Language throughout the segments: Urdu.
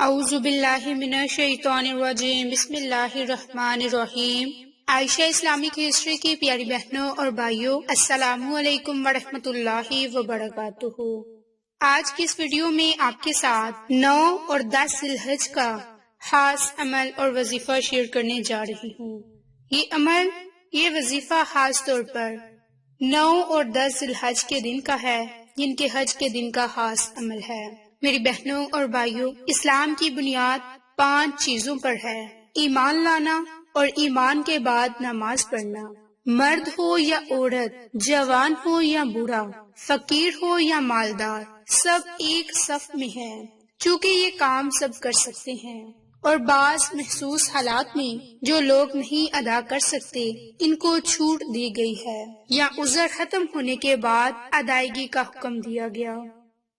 اعوذ باللہ من الشیطان الرجیم، بسم اللہ الرحمن الرحیم۔ عائشہ اسلامک ہسٹری کی پیاری بہنوں اور بھائیوں، السلام علیکم ورحمۃ اللہ وبرکاتہ۔ آج کی اس ویڈیو میں آپ کے ساتھ 9 اور 10 ذی الحجہ کا خاص عمل اور وظیفہ شیئر کرنے جا رہی ہوں۔ یہ وظیفہ خاص طور پر 9 اور 10 ذی الحجہ کے دن کا ہے، جن کے حج کے دن کا خاص عمل ہے۔ میری بہنوں اور بھائیوں، اسلام کی بنیاد 5 چیزوں پر ہے: ایمان لانا اور ایمان کے بعد نماز پڑھنا، مرد ہو یا عورت، جوان ہو یا بوڑھا، فقیر ہو یا مالدار، سب ایک صف میں ہے، چونکہ یہ کام سب کر سکتے ہیں، اور بعض محسوس حالات میں جو لوگ نہیں ادا کر سکتے ان کو چھوٹ دی گئی ہے یا عذر ختم ہونے کے بعد ادائیگی کا حکم دیا گیا۔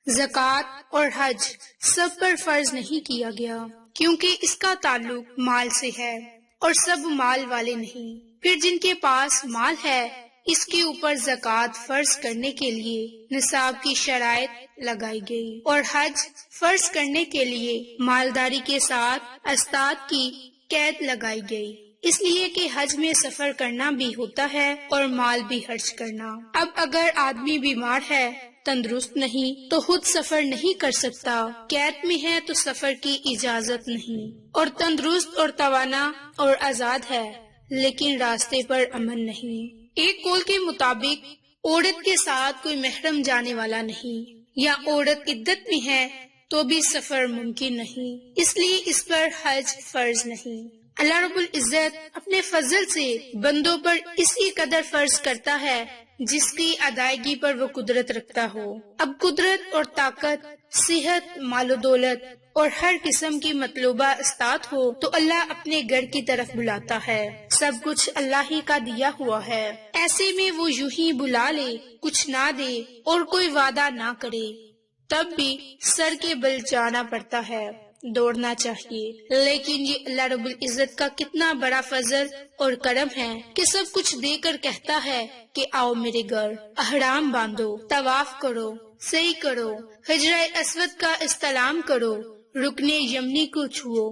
زکوٰۃ اور حج سب پر فرض نہیں کیا گیا کیونکہ اس کا تعلق مال سے ہے اور سب مال والے نہیں۔ پھر جن کے پاس مال ہے اس کے اوپر زکوٰۃ فرض کرنے کے لیے نصاب کی شرائط لگائی گئی، اور حج فرض کرنے کے لیے مالداری کے ساتھ استاد کی قید لگائی گئی، اس لیے کہ حج میں سفر کرنا بھی ہوتا ہے اور مال بھی خرچ کرنا۔ اب اگر آدمی بیمار ہے، تندرست نہیں، تو خود سفر نہیں کر سکتا، قید میں ہے تو سفر کی اجازت نہیں، اور تندرست اور توانا اور آزاد ہے لیکن راستے پر امن نہیں۔ ایک قول کے مطابق عورت کے ساتھ کوئی محرم جانے والا نہیں، یا عورت عدت میں ہے تو بھی سفر ممکن نہیں، اس لیے اس پر حج فرض نہیں۔ اللہ رب العزت اپنے فضل سے بندوں پر اسی قدر فرض کرتا ہے جس کی ادائیگی پر وہ قدرت رکھتا ہو۔ اب قدرت اور طاقت، صحت، مال و دولت اور ہر قسم کی مطلوبہ استطاعت ہو تو اللہ اپنے گھر کی طرف بلاتا ہے۔ سب کچھ اللہ ہی کا دیا ہوا ہے، ایسے میں وہ یوں ہی بلا لے، کچھ نہ دے اور کوئی وعدہ نہ کرے، تب بھی سر کے بل جانا پڑتا ہے، دوڑنا چاہیے۔ لیکن یہ اللہ رب العزت کا کتنا بڑا فضل اور کرم ہے کہ سب کچھ دے کر کہتا ہے کہ آؤ میرے گھر، احرام باندھو، طواف کرو، سعی کرو، حجرہ اسود کا استلام کرو، رکن یمنی کو چھو،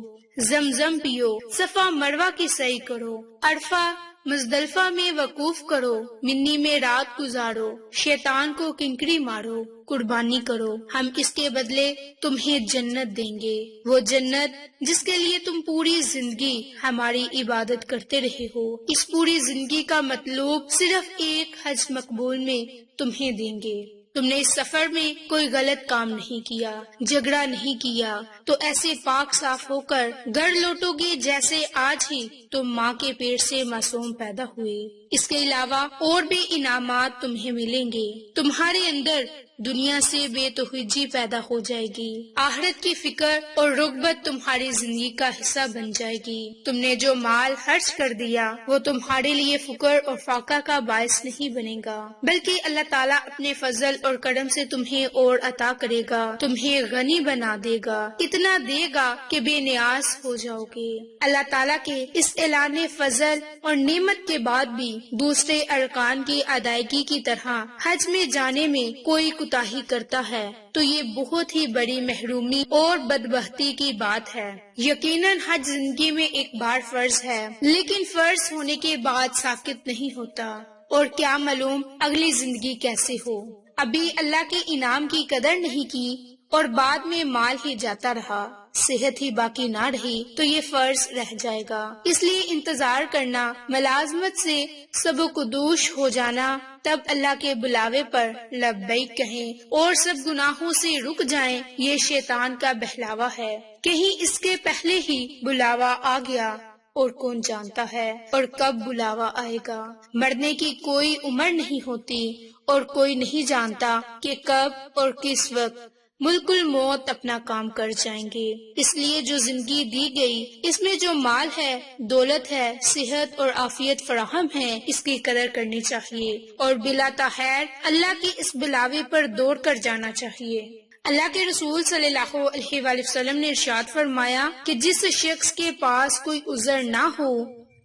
زمزم پیو، صفا مروہ کی سعی کرو، عرفہ مزدلفہ میں وقوف کرو، منی میں رات گزارو، شیطان کو کنکری مارو، قربانی کرو، ہم اس کے بدلے تمہیں جنت دیں گے، وہ جنت جس کے لیے تم پوری زندگی ہماری عبادت کرتے رہے ہو۔ اس پوری زندگی کا مطلوب صرف ایک حج مقبول میں تمہیں دیں گے۔ تم نے اس سفر میں کوئی غلط کام نہیں کیا، جھگڑا نہیں کیا، تو ایسے پاک صاف ہو کر گھر لوٹو گے جیسے آج ہی تم ماں کے پیٹ سے معصوم پیدا ہوئے۔ اس کے علاوہ اور بھی انعامات تمہیں ملیں گے، تمہارے اندر دنیا سے بے توجہی پیدا ہو جائے گی، آخرت کی فکر اور رغبت تمہاری زندگی کا حصہ بن جائے گی۔ تم نے جو مال خرچ کر دیا وہ تمہارے لیے فقر اور فاقہ کا باعث نہیں بنے گا، بلکہ اللہ تعالیٰ اپنے فضل اور کرم سے تمہیں اور عطا کرے گا، تمہیں غنی بنا دے گا، اتنا دے گا کہ بے نیاز ہو جاؤ گے۔ اللہ تعالیٰ کے اس اعلان فضل اور نعمت کے بعد بھی دوسرے ارکان کی ادائیگی کی طرح حج میں جانے میں کوئی کوتاہی کرتا ہے تو یہ بہت ہی بڑی محرومی اور بدبختی کی بات ہے۔ یقیناً حج زندگی میں ایک بار فرض ہے، لیکن فرض ہونے کے بعد ساکت نہیں ہوتا، اور کیا معلوم اگلی زندگی کیسے ہو۔ ابھی اللہ کے انعام کی قدر نہیں کی اور بعد میں مال ہی جاتا رہا، صحت ہی باقی نہ رہی تو یہ فرض رہ جائے گا۔ اس لیے انتظار کرنا، ملازمت سے سبکدوش ہو جانا، تب اللہ کے بلاوے پر لبیک کہیں اور سب گناہوں سے رک جائیں، یہ شیطان کا بہلاوا ہے۔ کہیں اس کے پہلے ہی بلاوا آ گیا، اور کون جانتا ہے اور کب بلاوا آئے گا۔ مرنے کی کوئی عمر نہیں ہوتی اور کوئی نہیں جانتا کہ کب اور کس وقت ملک الموت اپنا کام کر جائیں گے۔ اس لیے جو زندگی دی گئی، اس میں جو مال ہے، دولت ہے، صحت اور عافیت فراہم ہے، اس کی قدر کرنی چاہیے اور بلا تاخیر اللہ کے اس بلاوے پر دوڑ کر جانا چاہیے۔ اللہ کے رسول صلی اللہ علیہ وآلہ وسلم نے ارشاد فرمایا کہ جس شخص کے پاس کوئی عذر نہ ہو،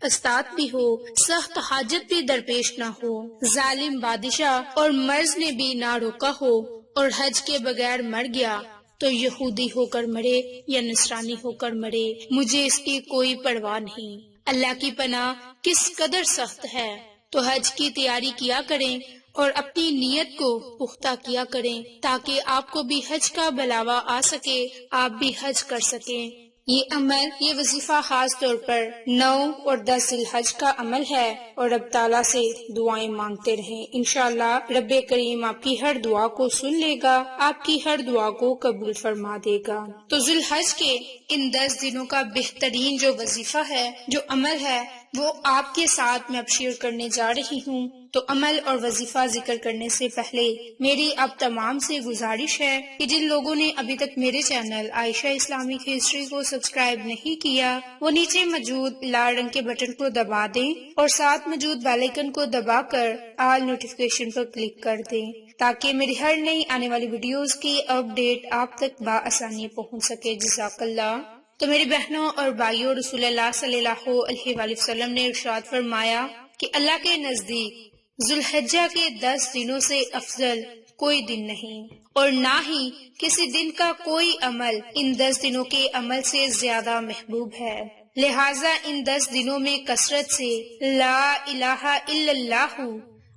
استاد بھی ہو، سخت حاجت بھی درپیش نہ ہو، ظالم بادشاہ اور مرض نے بھی نہ روکا ہو اور حج کے بغیر مر گیا تو یہودی ہو کر مرے یا نصرانی ہو کر مرے، مجھے اس کی کوئی پرواہ نہیں۔ اللہ کی پناہ کس قدر سخت ہے۔ تو حج کی تیاری کیا کریں اور اپنی نیت کو پختہ کیا کریں تاکہ آپ کو بھی حج کا بلاوا آ سکے، آپ بھی حج کر سکیں۔ یہ عمل، یہ وظیفہ خاص طور پر 9 اور 10 ذی الحج کا عمل ہے، اور رب تعالیٰ سے دعائیں مانگتے رہیں۔ انشاءاللہ رب کریم آپ کی ہر دعا کو سن لے گا، آپ کی ہر دعا کو قبول فرما دے گا۔ تو ذی الحج کے ان 10 دنوں کا بہترین جو وظیفہ ہے، جو عمل ہے، وہ آپ کے ساتھ میں اب شیئر کرنے جا رہی ہوں۔ تو عمل اور وظیفہ ذکر کرنے سے پہلے میری اب تمام سے گزارش ہے کہ جن لوگوں نے ابھی تک میرے چینل عائشہ اسلامک ہسٹری کو سبسکرائب نہیں کیا، وہ نیچے موجود لال رنگ کے بٹن کو دبا دیں اور ساتھ موجود بیل آئیکن کو دبا کر آل نوٹیفیکیشن پر کلک کر دیں تاکہ میری ہر نئی آنے والی ویڈیوز کی اپڈیٹ آپ تک بآسانی پہنچ سکے۔ جزاک اللہ۔ تو میری بہنوں اور بھائیوں، رسول اللہ صلی اللہ علیہ وآلہ وسلم نے ارشاد فرمایا کہ اللہ کے نزدیک ذو الحجہ کے 10 دنوں سے افضل کوئی دن نہیں، اور نہ ہی کسی دن کا کوئی عمل ان 10 دنوں کے عمل سے زیادہ محبوب ہے۔ لہٰذا ان 10 دنوں میں کثرت سے لا الہ الا اللہ،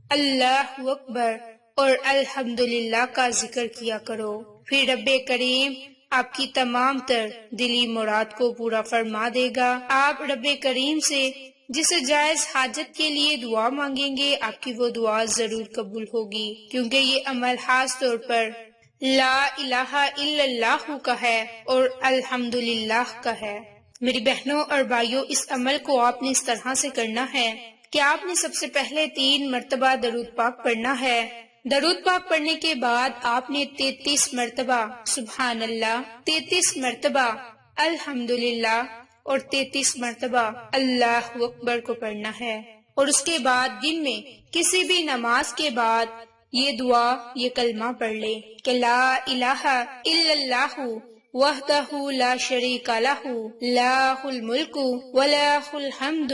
اللہ اکبر اور الحمدللہ کا ذکر کیا کرو۔ پھر رب کریم آپ کی تمام تر دلی مراد کو پورا فرما دے گا۔ آپ رب کریم سے جسے جائز حاجت کے لیے دعا مانگیں گے، آپ کی وہ دعا ضرور قبول ہوگی، کیونکہ یہ عمل خاص طور پر لا الہ الا اللہ کا ہے اور الحمدللہ کا ہے۔ میری بہنوں اور بھائیوں، اس عمل کو آپ نے اس طرح سے کرنا ہے کہ آپ نے سب سے پہلے 3 مرتبہ درود پاک پڑھنا ہے۔ درود پاک پڑھنے کے بعد آپ نے 33 مرتبہ سبحان اللہ، 33 مرتبہ الحمدللہ اور 33 مرتبہ اللہ اکبر کو پڑھنا ہے، اور اس کے بعد دن میں کسی بھی نماز کے بعد یہ دعا، یہ کلمہ پڑھ لے کہ لا الہ الا اللہ وحدہ لا شریک لہ لہ الملک ولہ الحمد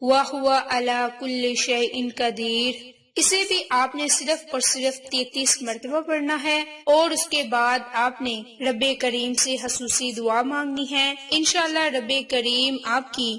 وہو علی کل شیء قدیر۔ اسے بھی آپ نے صرف اور صرف 33 مرتبہ پڑھنا ہے، اور اس کے بعد آپ نے رب کریم سے خصوصی دعا مانگنی ہے۔ انشاءاللہ رب کریم آپ کی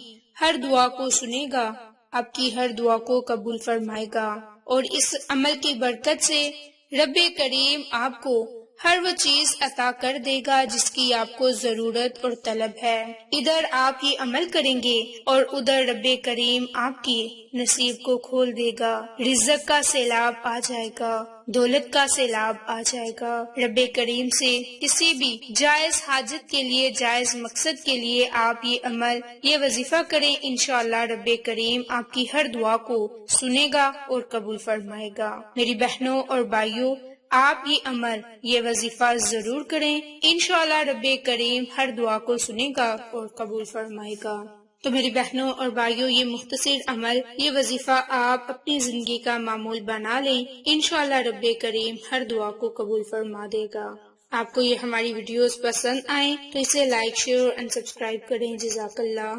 ہر دعا کو سنے گا، آپ کی ہر دعا کو قبول فرمائے گا، اور اس عمل کی برکت سے رب کریم آپ کو ہر وہ چیز عطا کر دے گا جس کی آپ کو ضرورت اور طلب ہے۔ ادھر آپ یہ عمل کریں گے اور ادھر رب کریم آپ کی نصیب کو کھول دے گا، رزق کا سیلاب آ جائے گا، دولت کا سیلاب آ جائے گا۔ رب کریم سے کسی بھی جائز حاجت کے لیے، جائز مقصد کے لیے آپ یہ عمل، یہ وظیفہ کریں، انشاءاللہ رب کریم آپ کی ہر دعا کو سنے گا اور قبول فرمائے گا۔ میری بہنوں اور بھائیوں، آپ یہ عمل، یہ وظیفہ ضرور کریں، انشاءاللہ رب کریم ہر دعا کو سنے گا اور قبول فرمائے گا۔ تو میری بہنوں اور بھائیوں، یہ مختصر عمل، یہ وظیفہ آپ اپنی زندگی کا معمول بنا لیں، انشاءاللہ رب کریم ہر دعا کو قبول فرما دے گا۔ آپ کو یہ ہماری ویڈیوز پسند آئیں تو اسے لائک، شیئر اور سبسکرائب کریں۔ جزاک اللہ۔